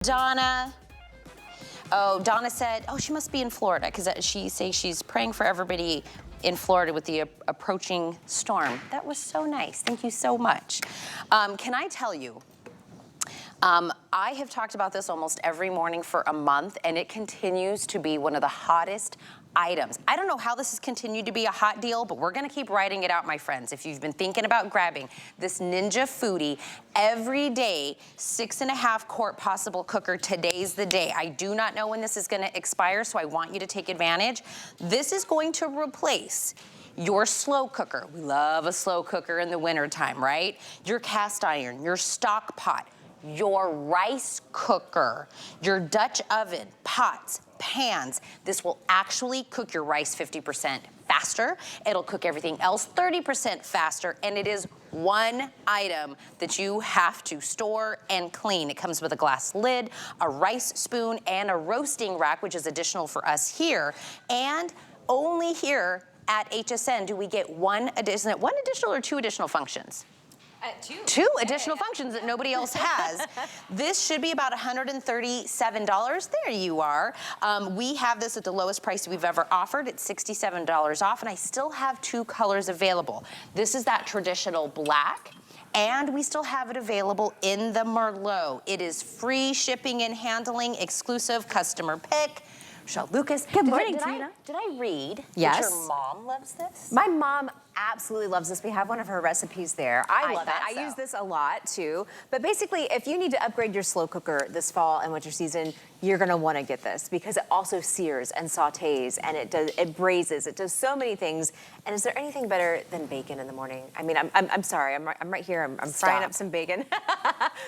Donna. Oh, Donna said, oh, she must be in Florida because she says she's praying for everybody in Florida with the approaching storm. That was so nice. Thank you so much. Can I tell you, I have talked about this almost every morning for a month, and it continues to be one of the hottest items. I don't know how this has continued to be a hot deal, but we're gonna keep writing it out, my friends. If you've been thinking about grabbing this Ninja Foodi every day, 6.5 quart possible cooker, today's the day. I do not know when this is gonna expire, so I want you to take advantage. This is going to replace your slow cooker. We love a slow cooker in the wintertime, right? Your cast iron, your stock pot, your rice cooker, your Dutch oven, pots, pans. This will actually cook your rice 50% faster. It'll cook everything else 30% faster, and it is one item that you have to store and clean. It comes with a glass lid, a rice spoon, and a roasting rack, which is additional for us here. And only here at HSN do we get one additional or two additional functions? Two additional functions that nobody else has. This should be about $137. There you are. We have this at the lowest price we've ever offered. It's $67 off, and I still have two colors available. This is that traditional black, and we still have it available in the Merlot. It is free shipping and handling, exclusive customer pick. Michelle Lucas. Good morning, Tina. Did I read that your mom loves this? My mom absolutely loves this. We have one of her recipes there. I love it. I use this a lot too. But basically, if you need to upgrade your slow cooker this fall and winter season, you're gonna wanna get this because it also sears and sautés and it braises. It does so many things. And is there anything better than bacon in the morning? I mean, I'm sorry, I'm right here. I'm frying up some bacon.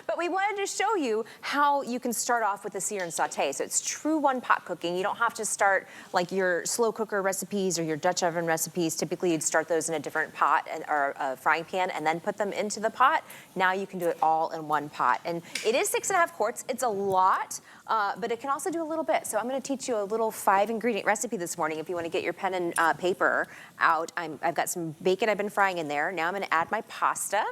But we wanted to show you how you can start off with the sear and sauté. So it's true one pot cooking. You don't have to start like your slow cooker recipes or your Dutch oven recipes. Typically you'd start those in a different pot or a frying pan and then put them into the pot. Now you can do it all in one pot. And it is 6.5 quarts. It's a lot, but it can also do a little bit. So I'm gonna teach you a little 5-ingredient recipe this morning if you wanna get your pen and paper out. I've got some bacon I've been frying in there. Now I'm gonna add my pasta.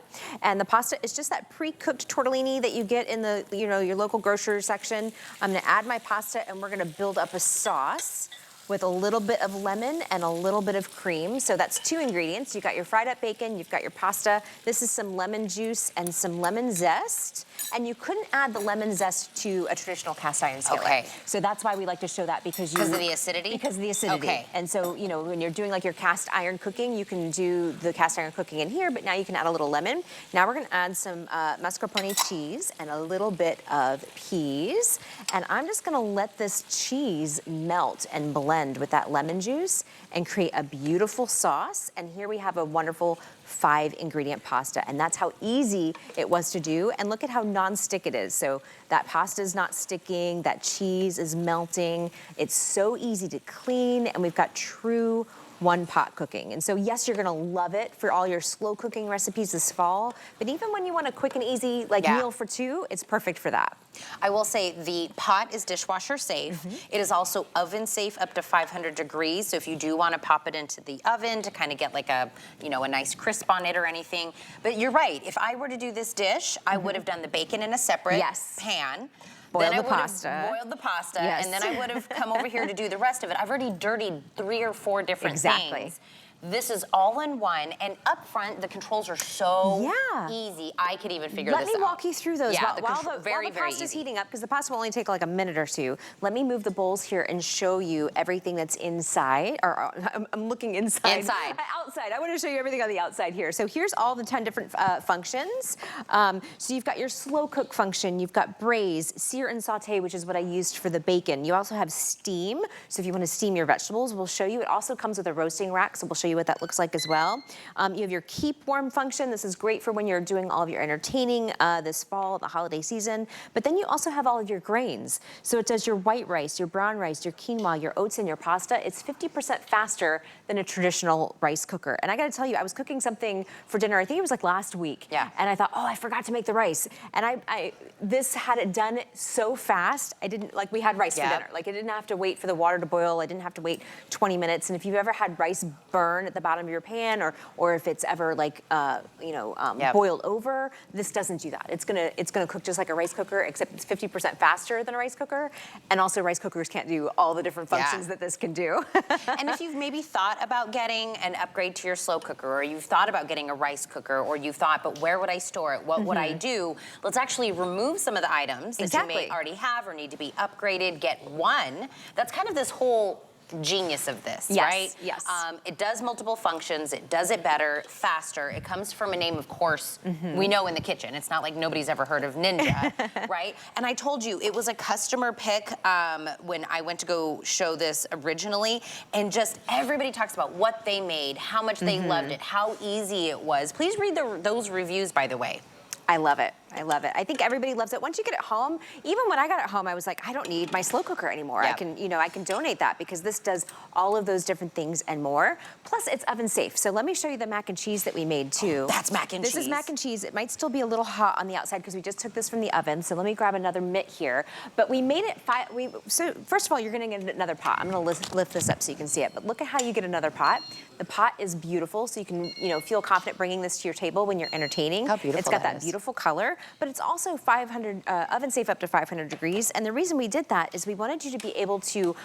And the pasta is just that pre-cooked tortellini that you get in the, your local grocery section. I'm gonna add my pasta and we're gonna build up a sauce with a little bit of lemon and a little bit of cream. So that's 2 ingredients. You've got your fried up bacon, you've got your pasta. This is some lemon juice and some lemon zest. And you couldn't add the lemon zest to a traditional cast iron skillet. Okay. So that's why we like to show that because of the acidity? Because of the acidity. Okay. And so, when you're doing like your cast iron cooking, you can do the cast iron cooking in here, but now you can add a little lemon. Now we're gonna add some mascarpone cheese and a little bit of peas. And I'm just gonna let this cheese melt and blend with that lemon juice and create a beautiful sauce. And here we have a wonderful 5-ingredient pasta. And that's how easy it was to do. And look at how non-stick it is. So that pasta is not sticking, that cheese is melting. It's so easy to clean, and we've got true one-pot cooking. And so yes, you're gonna love it for all your slow cooking recipes this fall, but even when you want a quick and easy meal for 2, it's perfect for that. I will say the pot is dishwasher safe. It is also oven safe up to 500 degrees. So if you do want to pop it into the oven to kind of get like a nice crisp on it or anything. But you're right, if I were to do this dish, I would have done the bacon in a separate pan. Boiled then the pasta. Boiled the pasta, and then I would have come over here to do the rest of it. I've already dirtied 3 or 4 different things. This is all in one, and up front, the controls are so easy. I could even figure this out. Let me walk you through those while the very pasta's heating up, because the pasta will only take like a minute or 2. Let me move the bowls here and show you everything that's inside, or I'm looking inside. Outside, I want to show you everything on the outside here. So here's all the 10 different functions. So you've got your slow cook function, you've got braise, sear and saute, which is what I used for the bacon. You also have steam, so if you want to steam your vegetables, we'll show you. It also comes with a roasting rack, so we'll show you what that looks like as well. You have your keep warm function. This is great for when you're doing all of your entertaining this fall, the holiday season. But then you also have all of your grains. So it does your white rice, your brown rice, your quinoa, your oats, and your pasta. It's 50% faster than a traditional rice cooker. And I gotta tell you, I was cooking something for dinner, I think it was like last week. And I thought, oh, I forgot to make the rice. And this had it done so fast. I didn't, we had rice for dinner. I didn't have to wait for the water to boil. I didn't have to wait 20 minutes. And if you've ever had rice burn, burn at the bottom of your pan, or if it's ever like, boiled over. This doesn't do that. It's gonna cook just like a rice cooker, except it's 50% faster than a rice cooker. And also rice cookers can't do all the different functions that this can do. And if you've maybe thought about getting an upgrade to your slow cooker, or you've thought about getting a rice cooker, or you've thought, but where would I store it? What would I do? Let's actually remove some of the items that you may already have or need to be upgraded. Get one. That's kind of this whole genius of this, right? Yes. It does multiple functions. It does it better, faster. It comes from a name, of course, we know in the kitchen. It's not like nobody's ever heard of Ninja, right? And I told you, it was a customer pick when I went to go show this originally, and just everybody talks about what they made, how much they loved it, how easy it was. Please read those reviews, by the way. I love it. I love it. I think everybody loves it. Once you get it home, even when I got it home, I was like, I don't need my slow cooker anymore. I can donate that because this does all of those different things and more. Plus, it's oven safe. So let me show you the mac and cheese that we made too. That's mac and cheese. This is mac and cheese. It might still be a little hot on the outside because we just took this from the oven. So let me grab another mitt here. But we made it so first of all, you're gonna get another pot. I'm gonna lift this up so you can see it. But look at how you get another pot. The pot is beautiful, so you can feel confident bringing this to your table when you're entertaining. How beautiful it's got that beautiful color, but it's also 500 oven safe up to 500 degrees. And the reason we did that is we wanted you to be able to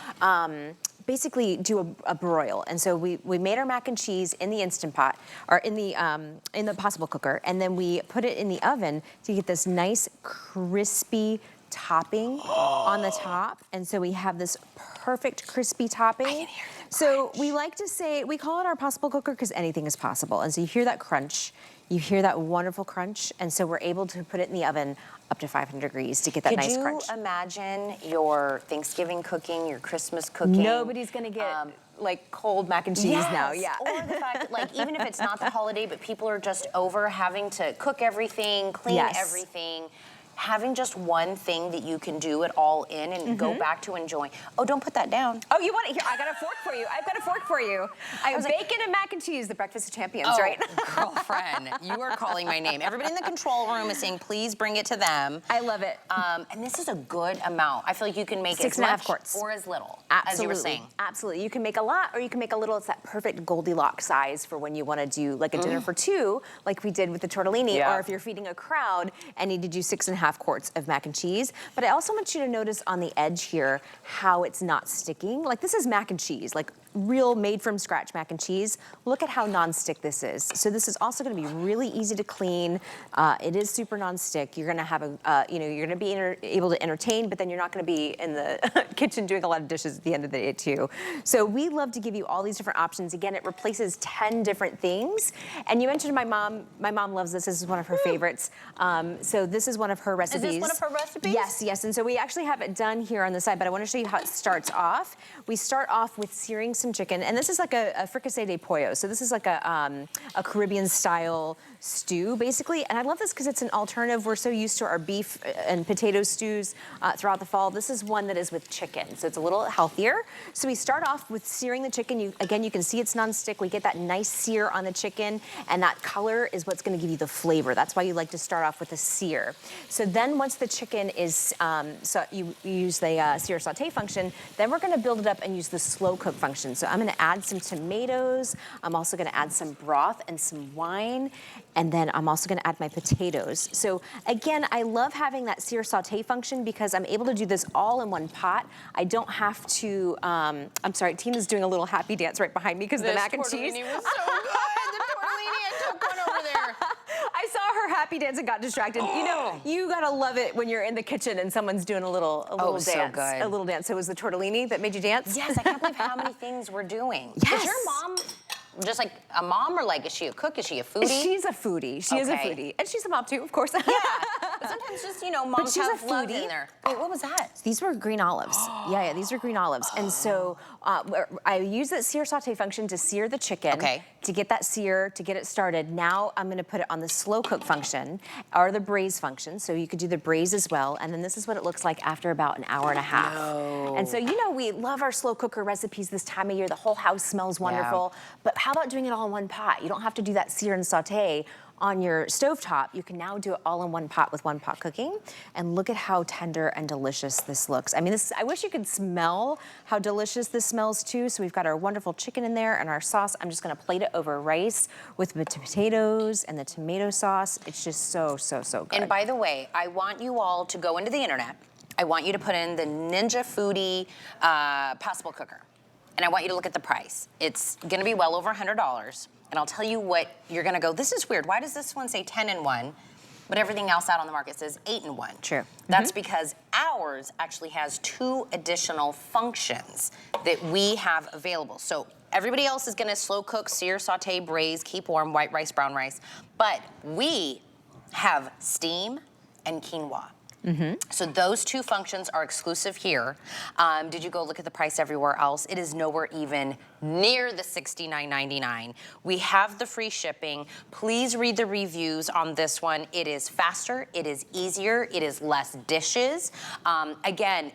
basically do a broil. And so we made our mac and cheese in the Instant Pot, or in the Possible Cooker, and then we put it in the oven to get this nice crispy topping on the top. And so we have this perfect crispy topping. I can hear the so crunch. we like to say, we call it our Possible Cooker because anything is possible. And so you hear that crunch, you hear that wonderful crunch, and so we're able to put it in the oven up to 500 degrees to get that nice crunch. Could you imagine your Thanksgiving cooking, your Christmas cooking? Nobody's gonna get like cold mac and cheese now, yeah. Or the fact that, like, even if it's not the holiday, but people are just over having to cook everything, clean everything, having just one thing that you can do it all in and go back to enjoying. Oh, don't put that down. Oh, you want it? Here, I got a fork for you. I've got a fork for you. I have bacon and mac and cheese, the breakfast of champions, right? Girlfriend, you are calling my name. Everybody in the control room is saying, please bring it to them. I love it. And this is a good amount. I feel like you can make 6.5 quarts. Or as little, Absolutely. as you were saying. Absolutely. You can make a lot or you can make a little. It's that perfect Goldilocks size for when you want to do like a dinner for two, like we did with the tortellini, or if you're feeding a crowd and need to do 6.5 quarts of mac and cheese. But I also want you to notice on the edge here how it's not sticking. Like, this is mac and cheese, like real made from scratch mac and cheese. Look at how non-stick this is. So this is also going to be really easy to clean. It is super non-stick. You're going to have you're going to be able to entertain, but then you're not going to be in the kitchen doing a lot of dishes at the end of the day too. So we love to give you all these different options. Again, it replaces 10 different things. And you mentioned my mom. My mom loves this. This is one of her favorites. So this is one of her recipes. Is this one of her recipes? Yes, yes. And so we actually have it done here on the side, but I want to show you how it starts off. We start off with searing some chicken, and this is like a fricassee de pollo. So this is like a Caribbean style stew, basically. And I love this because it's an alternative. We're so used to our beef and potato stews throughout the fall. This is one that is with chicken, so it's a little healthier. So we start off with searing the chicken. Again, you can see it's non-stick. We get that nice sear on the chicken, and that color is what's going to give you the flavor. That's why you like to start off with a sear. So then once the chicken is, so you use the sear saute function, then we're going to build it up and use the slow cook function. So I'm going to add some tomatoes. I'm also going to add some broth and some wine. And then I'm also going to add my potatoes. So again, I love having that sear saute function because I'm able to do this all in one pot. I don't have to, I'm sorry, Tina's doing a little happy dance right behind me because of the mac and cheese. This tortellini was so good. The tortellini, I took one over there. I saw her happy dance and got distracted. You know, you gotta love it when you're in the kitchen and someone's doing a little dance. So good. A little dance. So it was the tortellini that made you dance? Yes, I can't believe how many things we're doing. Yes. Is your mom just like a mom, or like, is she a cook? Is she a foodie? She's a foodie. She is a foodie. And she's a mom too, of course. Yeah, but sometimes just, moms have love in there. Wait, what was that? These were green olives. Yeah, these are green olives. And so I use that sear saute function to sear the chicken. To get that sear, to get it started. Now I'm gonna put it on the slow cook function or the braise function. So you could do the braise as well. And then this is what it looks like after about an hour and a half. And so, we love our slow cooker recipes this time of year. The whole house smells wonderful. But how about doing it all in one pot? You don't have to do that sear and saute on your stovetop, you can now do it all in one pot with one pot cooking. And look at how tender and delicious this looks. I mean, I wish you could smell how delicious this smells too. So we've got our wonderful chicken in there and our sauce. I'm just gonna plate it over rice with the potatoes and the tomato sauce. It's just so, so, so good. And by the way, I want you all to go into the internet. I want you to put in the Ninja Foodi PossibleCooker. And I want you to look at the price. It's gonna be well over $100. And I'll tell you what, you're gonna go, this is weird. Why does this one say 10 in 1, but everything else out on the market says 8 in 1? True. That's because ours actually has 2 additional functions that we have available. So everybody else is gonna slow cook, sear, saute, braise, keep warm, white rice, brown rice. But we have steam and quinoa. So those 2 functions are exclusive here. Did you go look at the price everywhere else? It is nowhere even near the $69.99. We have the free shipping. Please read the reviews on this one. It is faster, it is easier, it is less dishes. Again,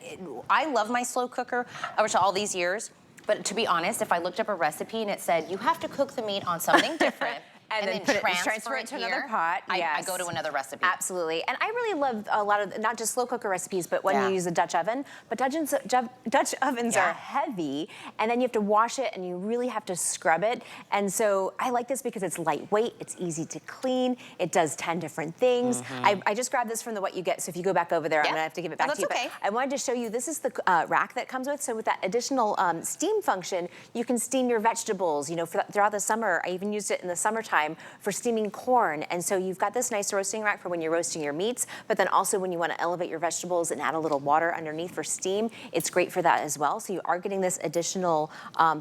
I love my slow cooker over all these years, but to be honest, if I looked up a recipe and it said, you have to cook the meat on something different, and then transfer it to another pot. Yes. I go to another recipe. Absolutely. And I really love a lot of, not just slow cooker recipes, but when you use a Dutch oven. But Dutch ovens are heavy, and then you have to wash it, and you really have to scrub it. And so I like this because it's lightweight, it's easy to clean, it does 10 different things. I just grabbed this from the What You Get, so if you go back over there, I'm gonna have to give it back to you. Okay. But I wanted to show you, this is the rack that comes with. So with that additional steam function, you can steam your vegetables, you know, throughout the summer. I even used it in the summertime for steaming corn. And so you've got this nice roasting rack for when you're roasting your meats, but then also when you want to elevate your vegetables and add a little water underneath for steam, it's great for that as well. So you are getting this additional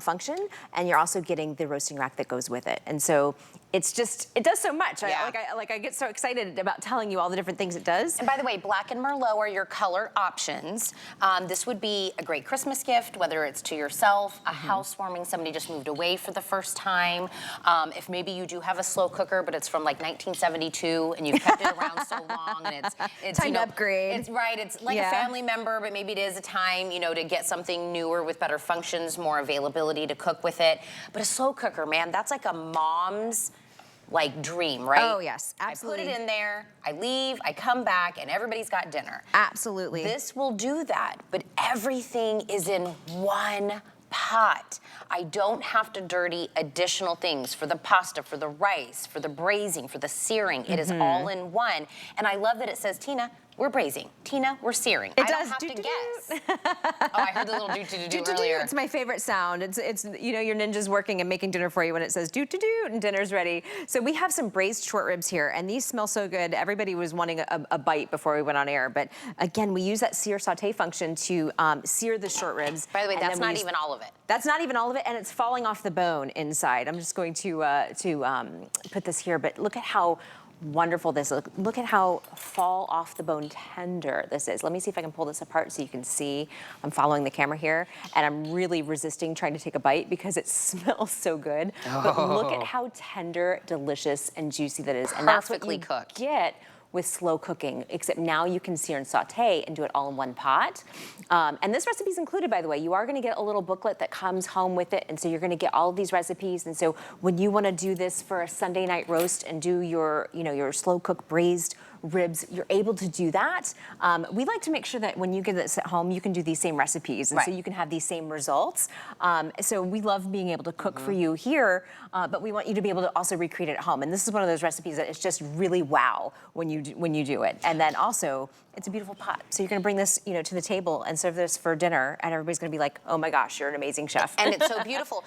function, and you're also getting the roasting rack that goes with it. And so it's just, it does so much. I get so excited about telling you all the different things it does. And by the way, Black and Merlot are your color options. This would be a great Christmas gift, whether it's to yourself, a housewarming, somebody just moved away for the first time. If maybe you do have a slow cooker, but it's from like 1972 and you've kept it around so long, and it's time to upgrade. It's right, it's like a family member, but maybe it is a time, you know, to get something newer with better functions, more availability to cook with it. But a slow cooker, man, that's like a mom's like dream, right? Oh yes, absolutely. I put it in there, I leave, I come back, and everybody's got dinner. Absolutely. This will do that, but everything is in one pot. I don't have to dirty additional things for the pasta, for the rice, for the braising, for the searing. It is all in one. And I love that it says, Tina, we're braising. Tina, we're searing. It I does. don't have to guess. Oh, I heard the little do-do-do earlier. It's my favorite sound. It's you know, your ninja's working and making dinner for you when it says do-do-do and dinner's ready. So we have some braised short ribs here, and these smell so good. Everybody was wanting a bite before we went on air. But again, we use that sear saute function to sear the short ribs. By the way, that's not even all of it. That's not even all of it, and it's falling off the bone inside. I'm just going to put this here, but look at how wonderful this is. Look at how fall off the bone tender this is. Let me see if I can pull this apart so you can see. I'm following the camera here, and I'm really resisting trying to take a bite because it smells so good. But look at how tender, delicious, and juicy that is. And that's what you get with slow cooking, except now you can sear and saute and do it all in one pot. And this recipe is included, by the way. You are gonna get a little booklet that comes home with it, and so you're gonna get all of these recipes. And so when you wanna do this for a Sunday night roast and do your, you know, your slow cook braised ribs, you're able to do that. We like to make sure that when you get this at home, you can do these same recipes, and so you can have these same results. So we love being able to cook for you here, but we want you to be able to also recreate it at home. And this is one of those recipes that is just really wow when you do it. And then also, it's a beautiful pot. So you're gonna bring this, you know, to the table and serve this for dinner, and everybody's gonna be like, oh my gosh, you're an amazing chef. And it's so beautiful.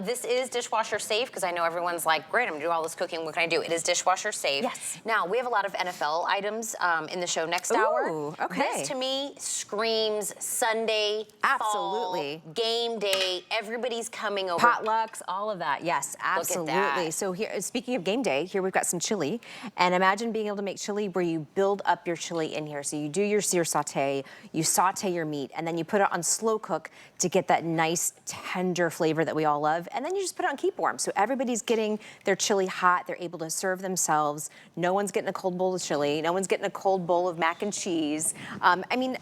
This is dishwasher safe, because I know everyone's like, great, I'm gonna do all this cooking, what can I do? It is dishwasher safe. Yes. Now, we have a lot of NFL items in the show next hour. Okay. This to me screams Sunday, absolutely, fall, game day, everybody's coming over. Potlucks, all of that, yes, absolutely. Look at that. So here, speaking of game day, here we've got some chili, and imagine being able to make chili where you build up your chili in here. So you do your sear saute, you saute your meat, and then you put it on slow cook to get that nice tender flavor that we all love, and then you just put it on keep warm. So everybody's getting their chili hot, they're able to serve themselves, no one's getting a cold bowl of chili. chili. No one's getting a cold bowl of mac and cheese. I mean,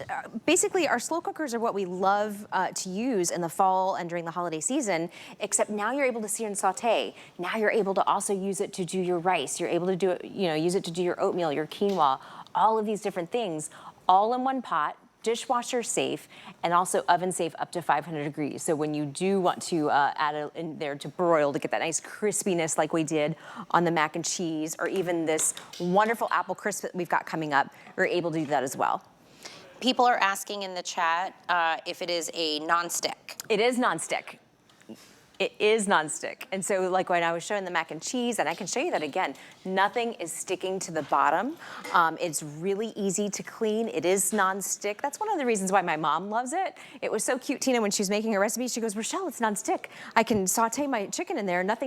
basically our slow cookers are what we love to use in the fall and during the holiday season, except now you're able to sear and saute. Now you're able to also use it to do your rice. You're able to do it, use it to do your oatmeal, your quinoa, all of these different things, all in one pot, dishwasher safe, and also oven safe up to 500 degrees. So when you do want to add it in there to broil to get that nice crispiness like we did on the mac and cheese, or even this wonderful apple crisp that we've got coming up, you're able to do that as well. People are asking in the chat if it is a non-stick. It is non-stick. It is non-stick. And so like when I was showing the mac and cheese, and I can show you that again, nothing is sticking to the bottom. It's really easy to clean. It is non-stick. That's one of the reasons why my mom loves it. It was so cute, Tina, when she was making her recipe, she goes, Rochelle, it's non-stick. I can saute my chicken in there, nothing